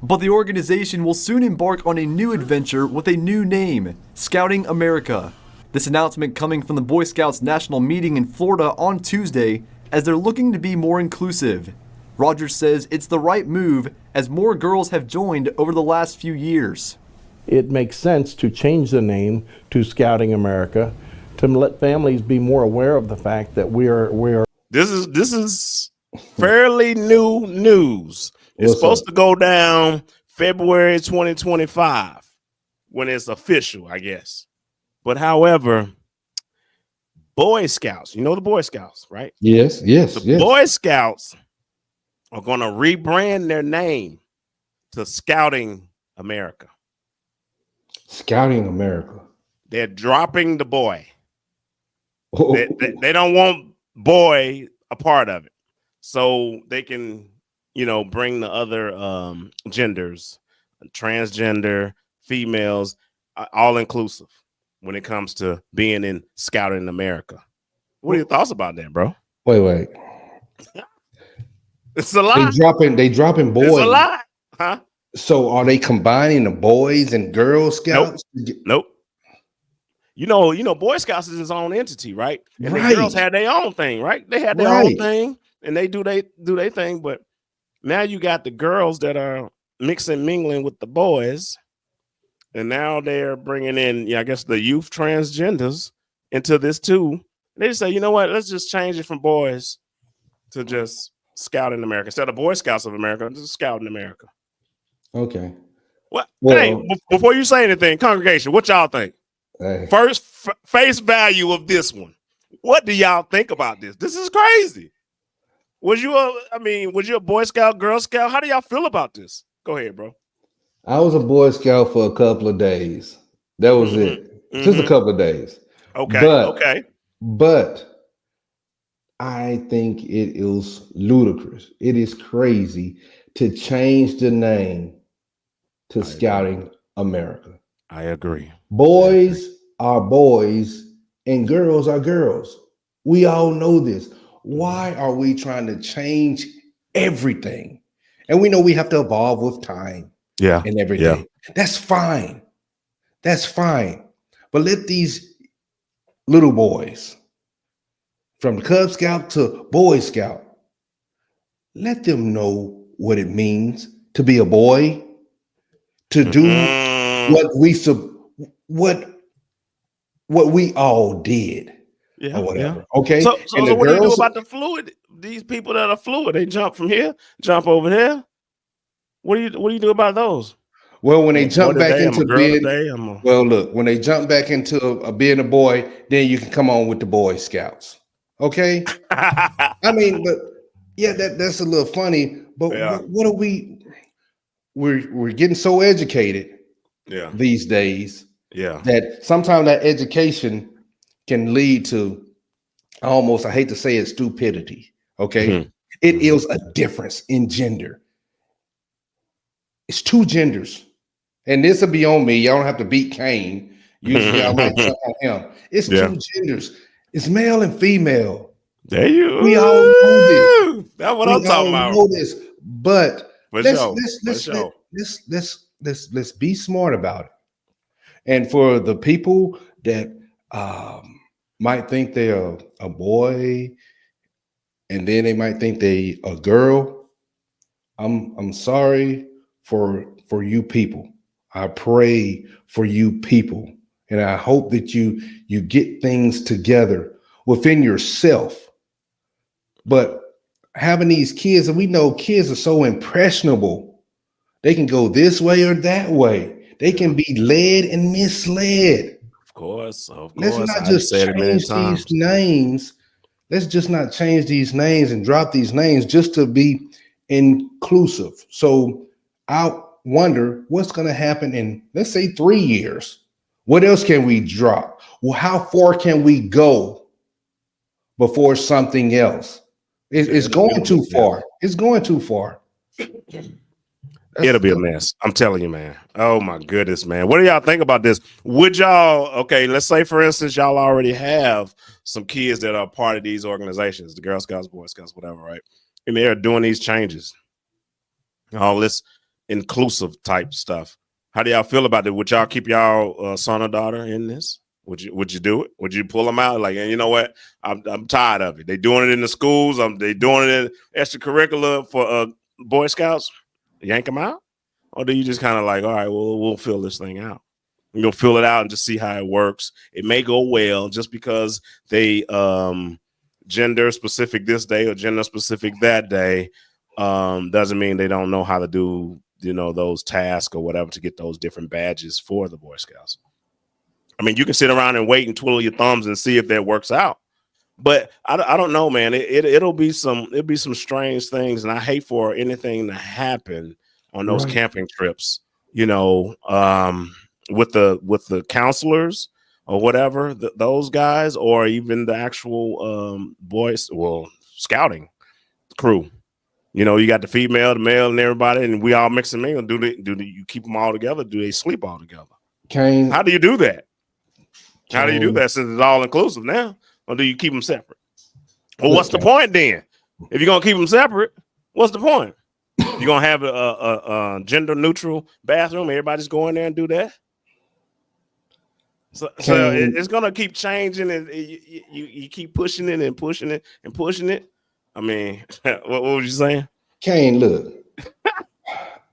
But the organization will soon embark on a new adventure with a new name, Scouting America. This announcement coming from the Boy Scouts National Meeting in Florida on Tuesday, as they're looking to be more inclusive. Rogers says it's the right move as more girls have joined over the last few years. It makes sense to change the name to Scouting America to let families be more aware of the fact that we are. This is fairly new news. It's supposed to go down February 2025 when it's official, I guess. But however, Boy Scouts, you know the Boy Scouts, right? Yes. The Boy Scouts are going to rebrand their name to Scouting America. Scouting America. They're dropping the boy. They don't want boy a part of it, so they can, bring the other genders, transgender, females, all inclusive when it comes to being in Scouting America. What are your thoughts about that, bro? Wait. It's a lot. They dropping boys. It's a lot, huh? So are they combining the boys and Girl Scouts? Nope. You know, Boy Scouts is its own entity, right? And the girls had their own thing, right? They had their own thing, and they do their thing. But now you got the girls that are mingling with the boys, and now they're bringing in, I guess, the youth transgenders into this too. They just say, you know what? Let's just change it from boys to just Scouting America instead of Boy Scouts of America. Just Scouting America. Okay. Well, hey, before you say anything, congregation, what y'all think? First face value of this one. What do y'all think about this? This is crazy. Was you a Boy Scout, Girl Scout? How do y'all feel about this? Go ahead, bro. I was a Boy Scout for a couple of days. That was it. Just a couple of days. Okay. But I think it is ludicrous. It is crazy to change the name to Scouting America. I agree. Boys are boys and girls are girls. We all know this. Why are we trying to change everything? And we know we have to evolve with time and everything. Yeah. That's fine. But let these little boys, from Cub Scout to Boy Scout, let them know what it means to be a boy, to do what we all did, or whatever. Okay. So what do you do about the fluid? These people that are fluid, they jump from here, jump over there. What do you do about those? Well, when they jump back into being, when they jump back into being a boy, then you can come on with the Boy Scouts. Okay. I mean, but yeah, that's a little funny. But what are we? We're getting so educated these days that sometimes that education can lead to almost, I hate to say it, stupidity. Okay. It is a difference in gender. It's two genders. And this will be on me. Y'all don't have to beat Cain. Usually I might jump on him. It's two genders. It's male and female. There you. We all know this. That's what I'm talking about. Know this, but let's be smart about it. And for the people that might think they're a boy, and then they might think they a girl, I'm sorry for you people. I pray for you people, and I hope that you get things together within yourself. But having these kids, and we know kids are so impressionable, they can go this way or that way. They can be led and misled. Of course. Let's not just change these names. Let's just not change these names and drop these names just to be inclusive. So I wonder what's going to happen in, let's say, 3 years. What else can we drop? Well, how far can we go before something else? It's going too far. It's going too far. It'll be a mess. I'm telling you, man. Oh my goodness, man. What do y'all think about this? Would y'all, okay, let's say for instance, y'all already have some kids that are part of these organizations, the Girl Scouts, Boy Scouts, whatever, right? And they're doing these changes. All this inclusive type stuff. How do y'all feel about it? Would y'all keep y'all son or daughter in this? Would you do it? Would you pull them out? Like, and you know what? I'm tired of it. They doing it in the schools. They doing it in extracurricular for Boy Scouts. Yank them out, or do you just kind of like, all right, well, we'll fill this thing out. We're gonna fill it out and just see how it works. It may go well just because they gender specific this day or gender specific that day. Doesn't mean they don't know how to do, those tasks or whatever to get those different badges for the Boy Scouts. I mean, you can sit around and wait and twiddle your thumbs and see if that works out. But I don't know, man. It'll be some strange things, and I hate for anything to happen on those camping trips. With the counselors or whatever, those guys, or even the actual scouting crew. You got the female, the male, and everybody, and we all mix and mingle. Do you keep them all together? Do they sleep all together? How do you do that? How do you do that since it's all inclusive now? Or do you keep them separate? Well, what's the point then? If you're gonna keep them separate, what's the point? You're gonna have a gender neutral bathroom. Everybody's going there and do that. So it's gonna keep changing, and you keep pushing it and pushing it and pushing it. I mean, what was you saying? Kane, look,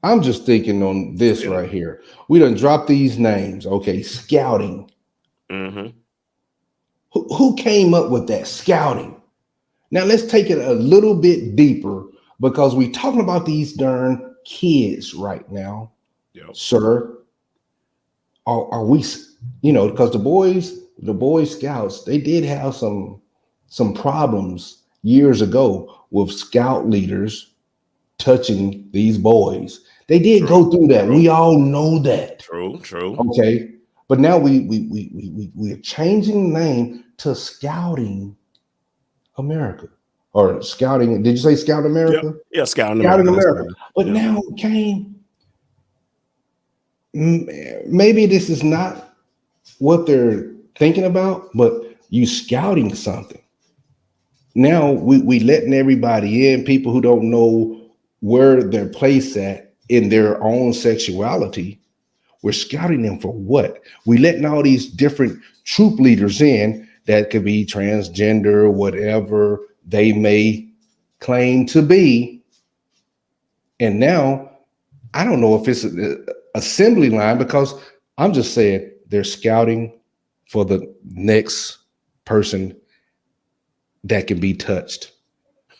I'm just thinking on this right here. We done dropped these names. Okay, scouting. Mm-hmm. Who came up with that scouting? Now let's take it a little bit deeper, because we're talking about these darn kids right now, sir. Are we, because the Boy Scouts, they did have some problems years ago with scout leaders touching these boys. They did go through that. We all know that. True. Okay. But now we're changing the name to Scouting America, or Scouting. Did you say Scout America? Yeah, Scouting America. But now, Kane, maybe this is not what they're thinking about, but you scouting something. Now we letting everybody in, people who don't know where they're placed at in their own sexuality. We're scouting them for what? We letting all these different troop leaders in that could be transgender, whatever they may claim to be. And now I don't know if it's an assembly line, because I'm just saying they're scouting for the next person that can be touched.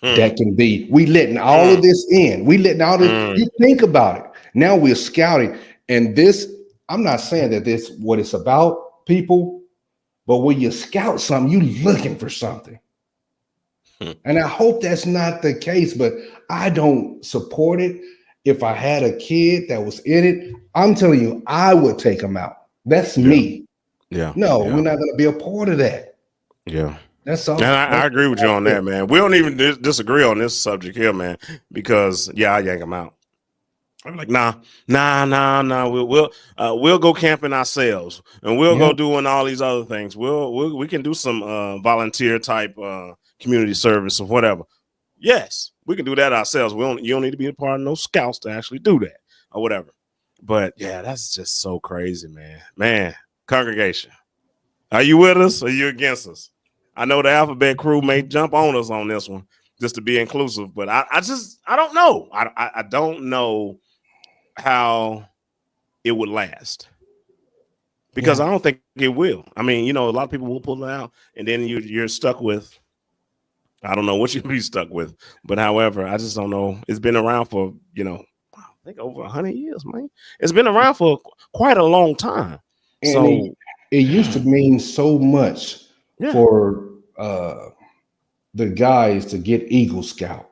That can be, we letting all of this in. We letting all this, you think about it. Now we're scouting. And this, I'm not saying that this what it's about, people, but when you scout something, you looking for something. And I hope that's not the case, but I don't support it. If I had a kid that was in it, I'm telling you, I would take them out. That's me. We're not going to be a part of that. Yeah. That's all. And I agree with you on that, man. We don't even disagree on this subject here, man, because I yank them out. I'm like, nah. We'll go camping ourselves, and we'll go doing all these other things. We can do some volunteer type community service or whatever. Yes, we can do that ourselves. You don't need to be a part of no scouts to actually do that or whatever. But yeah, that's just so crazy, man. Man, congregation, are you with us or are you against us? I know the alphabet crew may jump on us on this one just to be inclusive, but I don't know. I don't know how it would last, because I don't think it will. I mean, a lot of people will pull it out, and then you're stuck with, I don't know what you'd be stuck with, but however, I just don't know. It's been around for, I think over 100 years, man. It's been around for quite a long time. And so it used to mean so much for the guys to get Eagle Scout.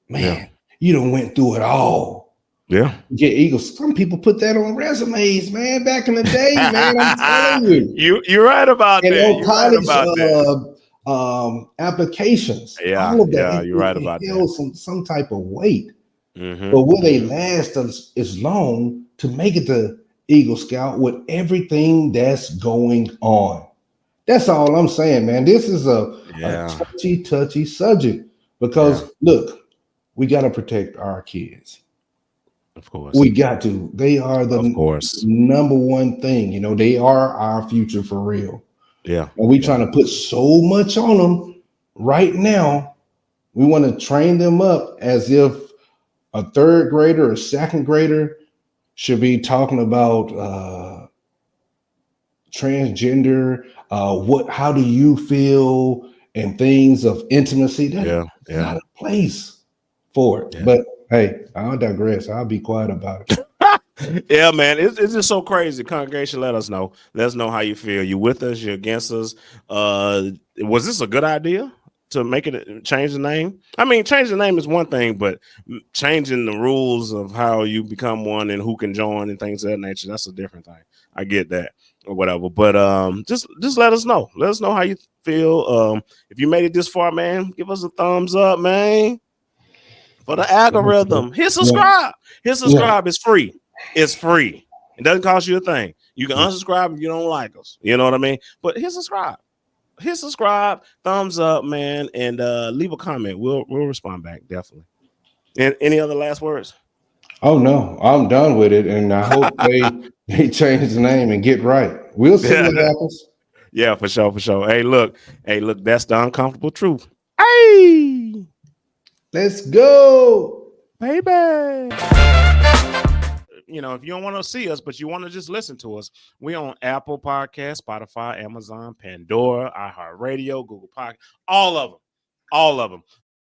Man, you done went through it all. Yeah. Get Eagles. Some people put that on resumes, man, back in the day, man. I'm telling you. You're right about that. And on college applications. Yeah, all of that. You're right about that. Some type of weight. But will they last as long to make it to Eagle Scout with everything that's going on? That's all I'm saying, man. This is a touchy subject, because look, we got to protect our kids. Of course. We got to. They are the of course. number one thing. You know, they are our future for real. Yeah. And we trying to put so much on them right now. We want to train them up as if a third grader or second grader should be talking about transgender, how do you feel, and things of intimacy. That's not a place for it. Yeah. But hey, I'll digress. I'll be quiet about it. Yeah, man, it's just so crazy. Congregation, let us know. Let us know how you feel. You with us? You against us? Was this a good idea to make it change the name? I mean, change the name is one thing, but changing the rules of how you become one and who can join and things of that nature, that's a different thing. I get that or whatever. But just let us know. Let us know how you feel. If you made it this far, man, give us a thumbs up, man. For the algorithm. Hit subscribe. Hit subscribe. It's free. It's free. It doesn't cost you a thing. You can unsubscribe if you don't like us. You know what I mean? But hit subscribe. Hit subscribe, thumbs up, man, and leave a comment. We'll respond back, definitely. And any other last words? Oh no, I'm done with it. And I hope they change the name and get right. We'll see what happens. Yeah, for sure, for sure. Hey, look, that's the uncomfortable truth. Hey, let's go, baby. You know, if you don't want to see us, but you want to just listen to us, we on Apple Podcast, Spotify, Amazon, Pandora, iHeartRadio, Google Podcast, all of them.